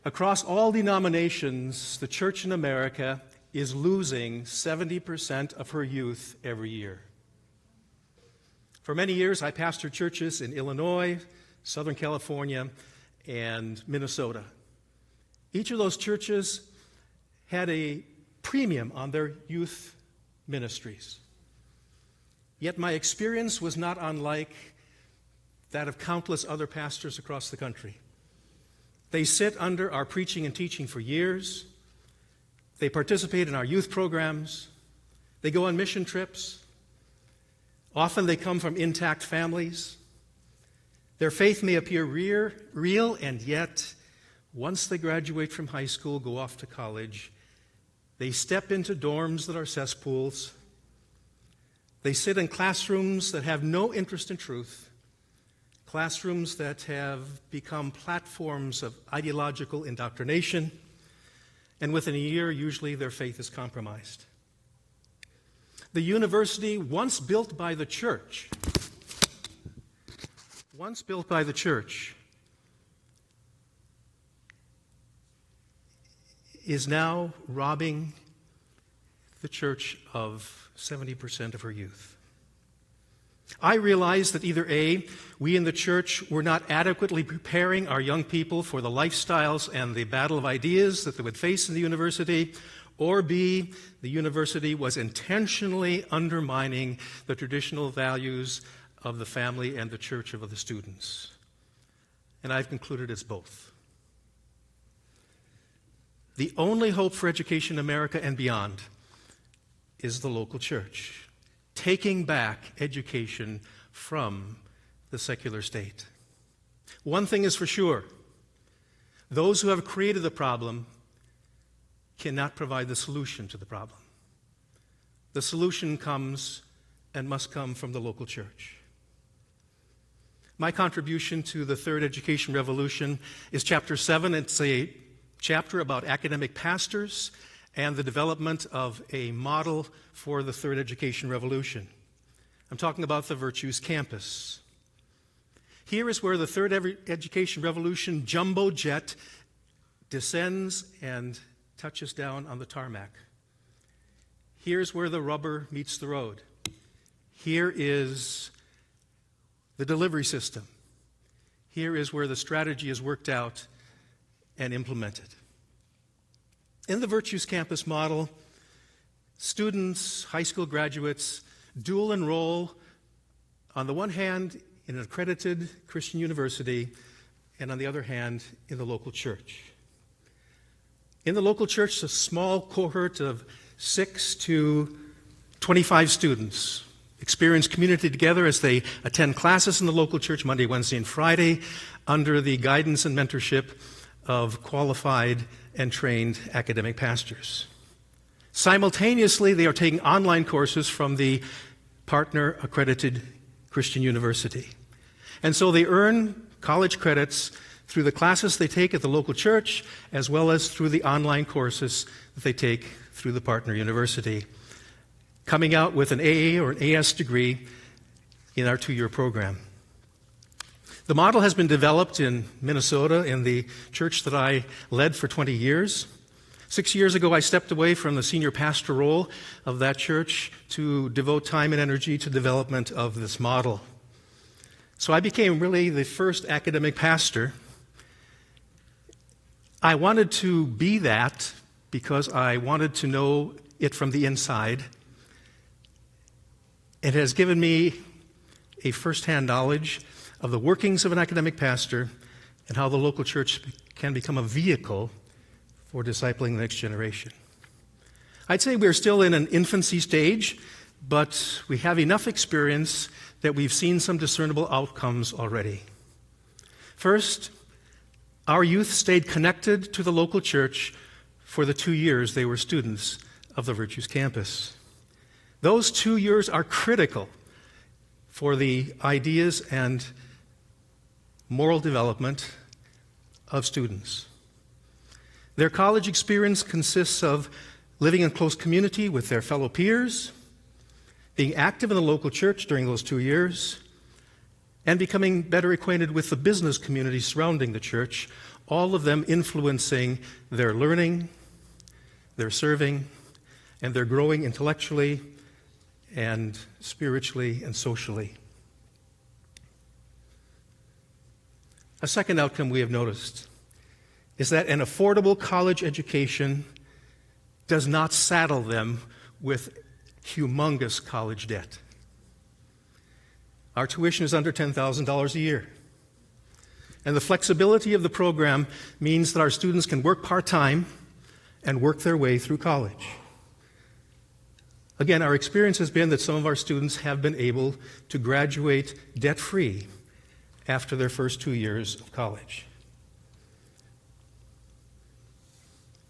Across all denominations, the church in America is losing 70% of her youth every year. For many years, I pastored churches in Illinois, Southern California, and Minnesota. Each of those churches had a premium on their youth ministries. Yet my experience was not unlike that of countless other pastors across the country. They sit under our preaching and teaching for years. They participate in our youth programs. They go on mission trips. Often they come from intact families. Their faith may appear real, and yet, once they graduate from high school, go off to college, they step into dorms that are cesspools. They sit in classrooms that have no interest in truth, classrooms that have become platforms of ideological indoctrination, and within a year, usually their faith is compromised. The university, once built by the church, is now robbing the church of 70% of her youth. I realize that either A, we in the church were not adequately preparing our young people for the lifestyles and the battle of ideas that they would face in the university, or B, the university was intentionally undermining the traditional values of the family and the church of the students. And I've concluded it's both. The only hope for education in America and beyond is the local church, taking back education from the secular state. One thing is for sure, those who have created the problem cannot provide the solution to the problem. The solution comes and must come from the local church. My contribution to the Third Education Revolution is Chapter 7. It's a chapter about academic pastors and the development of a model for the Third Education Revolution. I'm talking about the Virtues Campus. Here is where the Third Education Revolution jumbo jet descends and touches down on the tarmac. Here's where the rubber meets the road. Here is the delivery system. Here is where the strategy is worked out and implemented. In the Virtues Campus model, students, high school graduates, dual enroll on the one hand in an accredited Christian university and on the other hand in the local church. In the local church, a small cohort of 6 to 25 students experience community together as they attend classes in the local church Monday, Wednesday, and Friday under the guidance and mentorship of qualified and trained academic pastors. Simultaneously, they are taking online courses from the partner accredited Christian university. And so they earn college credits through the classes they take at the local church, as well as through the online courses that they take through the partner university, coming out with an AA or an AS degree in our 2-year program. The model has been developed in Minnesota in the church that I led for 20 years. 6 years ago, I stepped away from the senior pastor role of that church to devote time and energy to development of this model. So I became really the first academic pastor. I wanted to be that because I wanted to know it from the inside. It has given me a firsthand knowledge of the workings of an academic pastor and how the local church can become a vehicle for discipling the next generation. I'd say we're still in an infancy stage, but we have enough experience that we've seen some discernible outcomes already. First, our youth stayed connected to the local church for the 2 years they were students of the Virtues Campus. Those 2 years are critical for the ideas and moral development of students. Their college experience consists of living in close community with their fellow peers, being active in the local church during those 2 years, and becoming better acquainted with the business community surrounding the church, all of them influencing their learning, their serving, and their growing intellectually and spiritually and socially. A second outcome we have noticed is that an affordable college education does not saddle them with humongous college debt. Our tuition is under $10,000 a year. And the flexibility of the program means that our students can work part-time and work their way through college. Again, our experience has been that some of our students have been able to graduate debt-free after their first 2 years of college.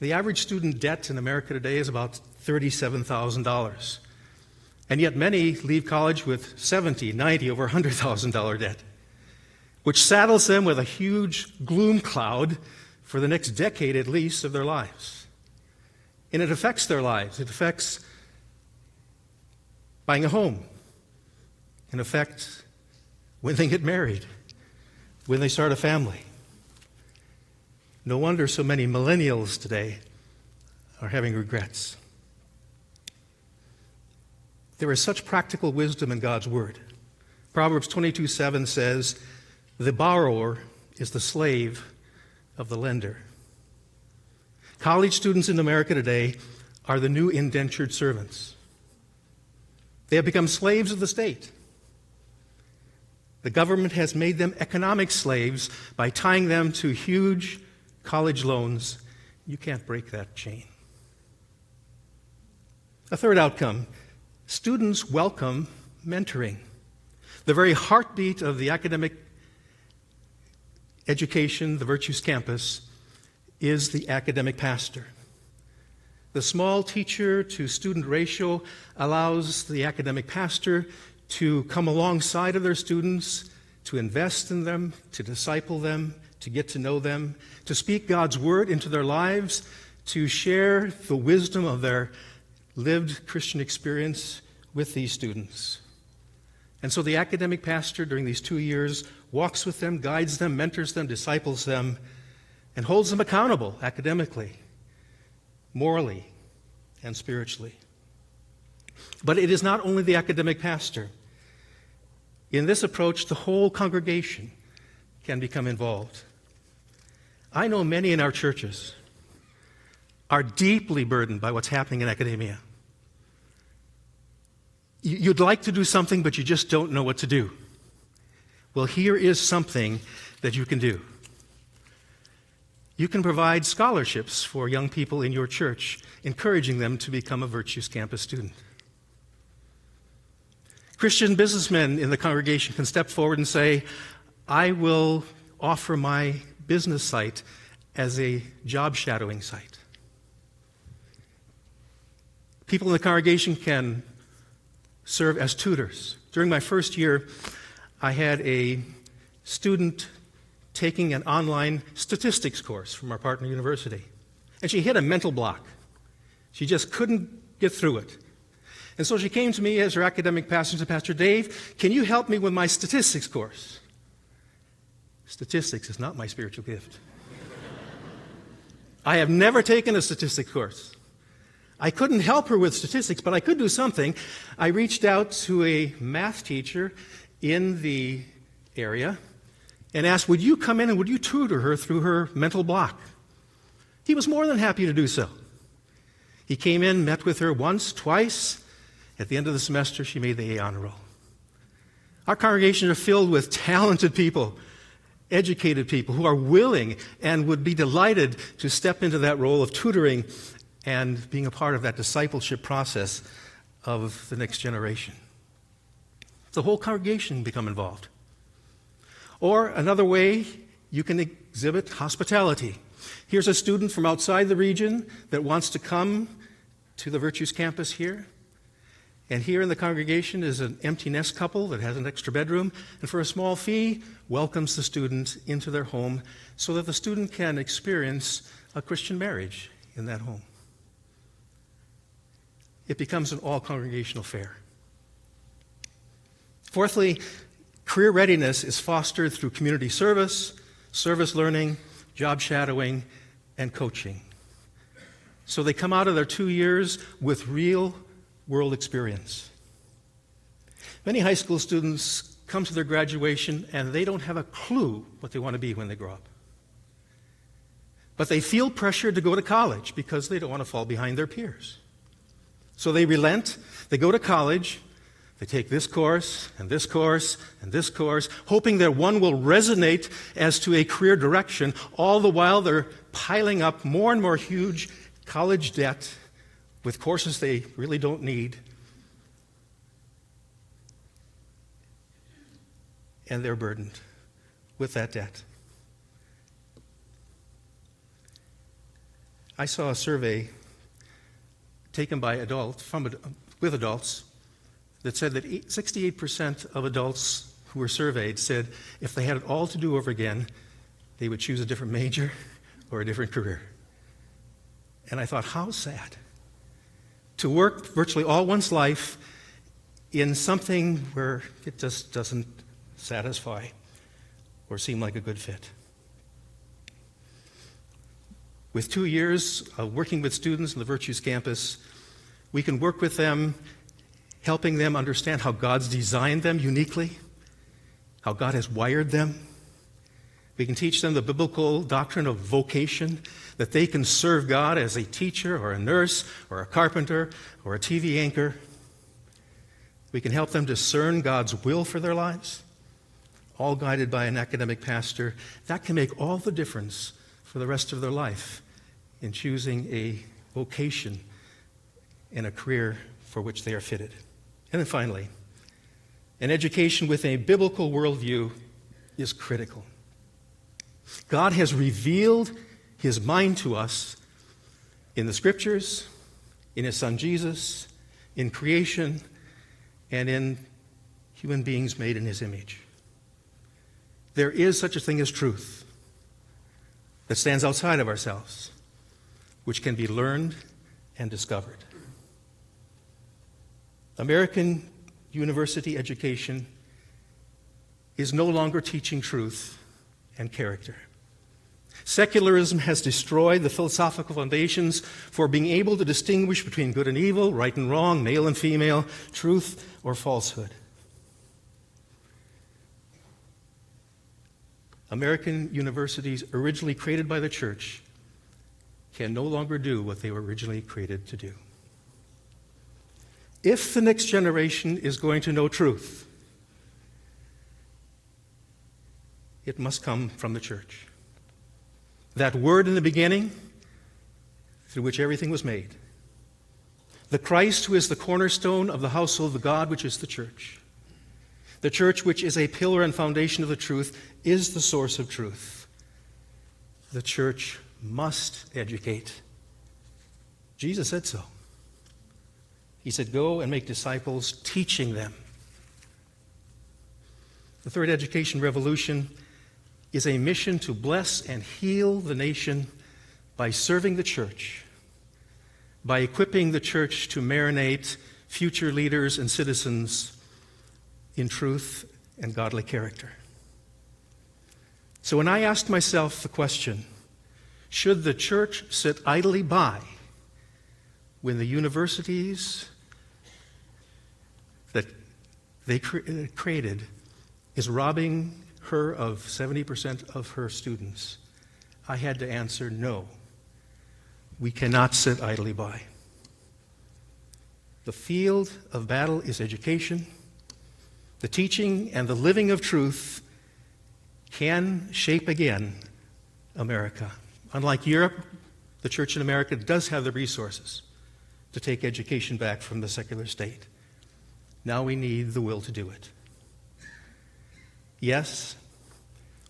The average student debt in America today is about $37,000. And yet many leave college with $70,000, $90,000, over $100,000 debt, which saddles them with a huge gloom cloud for the next decade at least of their lives. And it affects their lives. It affects buying a home. It affects when they get married, when they start a family. No wonder so many millennials today are having regrets. There is such practical wisdom in God's Word. Proverbs 22:7 says, "The borrower is the slave of the lender." College students in America today are the new indentured servants. They have become slaves of the state. The government has made them economic slaves by tying them to huge college loans. You can't break that chain. A third outcome, students welcome mentoring. The very heartbeat of the academic education, the Virtues Campus, is the academic pastor. The small teacher-to-student ratio allows the academic pastor to come alongside of their students, to invest in them, to disciple them, to get to know them, to speak God's word into their lives, to share the wisdom of their lived Christian experience with these students. And so the academic pastor during these 2 years walks with them, guides them, mentors them, disciples them, and holds them accountable academically, morally, and spiritually. But it is not only the academic pastor. In this approach, the whole congregation can become involved. I know many in our churches are deeply burdened by what's happening in academia. You'd like to do something, but you just don't know what to do. Well, here is something that you can do. You can provide scholarships for young people in your church, encouraging them to become a Virtues Campus student. Christian businessmen in the congregation can step forward and say, I will offer my business site as a job shadowing site. People in the congregation can serve as tutors. During my first year, I had a student taking an online statistics course from our partner university. And she hit a mental block. She just couldn't get through it. And so she came to me as her academic pastor and said, Pastor Dave, can you help me with my statistics course? Statistics is not my spiritual gift. I have never taken a statistics course. I couldn't help her with statistics, but I could do something. I reached out to a math teacher in the area and asked, would you come in and would you tutor her through her mental block? He was more than happy to do so. He came in, met with her once, twice. At the end of the semester, she made the A honor roll. Our congregations are filled with talented people, educated people who are willing and would be delighted to step into that role of tutoring and being a part of that discipleship process of the next generation. The whole congregation can become involved. Or another way, you can exhibit hospitality. Here's a student from outside the region that wants to come to the Virtues Campus here. And here in the congregation is an empty nest couple that has an extra bedroom, and for a small fee, welcomes the student into their home so that the student can experience a Christian marriage in that home. It becomes an all-congregational affair. Fourthly, career readiness is fostered through community service, service learning, job shadowing, and coaching. So they come out of their 2 years with real world experience. Many high school students come to their graduation and they don't have a clue what they want to be when they grow up. But they feel pressured to go to college because they don't want to fall behind their peers. So they relent, they go to college, they take this course and this course and this course, hoping that one will resonate as to a career direction. All the while they're piling up more and more huge college debt with courses they really don't need. And they're burdened with that debt. I saw a survey taken by with adults that said that 68% of adults who were surveyed said if they had it all to do over again, they would choose a different major or a different career. And I thought, how sad to work virtually all one's life in something where it just doesn't satisfy or seem like a good fit. With 2 years of working with students in the Virtues Campus, we can work with them, helping them understand how God's designed them uniquely, how God has wired them. We can teach them the biblical doctrine of vocation, that they can serve God as a teacher or a nurse or a carpenter or a TV anchor. We can help them discern God's will for their lives, all guided by an academic pastor. That can make all the difference for the rest of their life in choosing a vocation and a career for which they are fitted. And then finally, an education with a biblical worldview is critical. God has revealed his mind to us in the Scriptures, in his Son Jesus, in creation, and in human beings made in his image. There is such a thing as truth that stands outside of ourselves, which can be learned and discovered. American university education is no longer teaching truth and character. Secularism has destroyed the philosophical foundations for being able to distinguish between good and evil, right and wrong, male and female, truth or falsehood. American universities, originally created by the church, can no longer do what they were originally created to do. If the next generation is going to know truth, it must come from the church. That word in the beginning, through which everything was made. The Christ who is the cornerstone of the household of God, which is the church. The church, which is a pillar and foundation of the truth, is the source of truth. The church must educate. Jesus said so. He said, go and make disciples, teaching them. The third education revolution is a mission to bless and heal the nation by serving the church, by equipping the church to marinate future leaders and citizens in truth and godly character. So when I asked myself the question, should the church sit idly by when the universities that they created is robbing her of 70% of her students? I had to answer no. We cannot sit idly by. The field of battle is education. The teaching and the living of truth can shape again America. Unlike Europe, the church in America does have the resources to take education back from the secular state. Now we need the will to do it. Yes,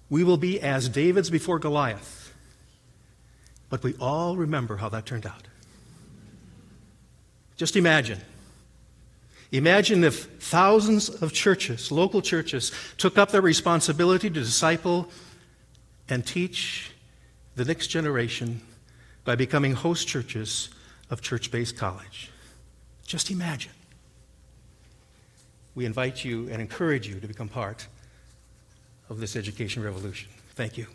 we will be as David's before Goliath, but we all remember how that turned out. Just imagine. Imagine if thousands of churches, local churches, took up their responsibility to disciple and teach the next generation by becoming host churches of church-based college. Just imagine. We invite you and encourage you to become part of this education revolution. Thank you.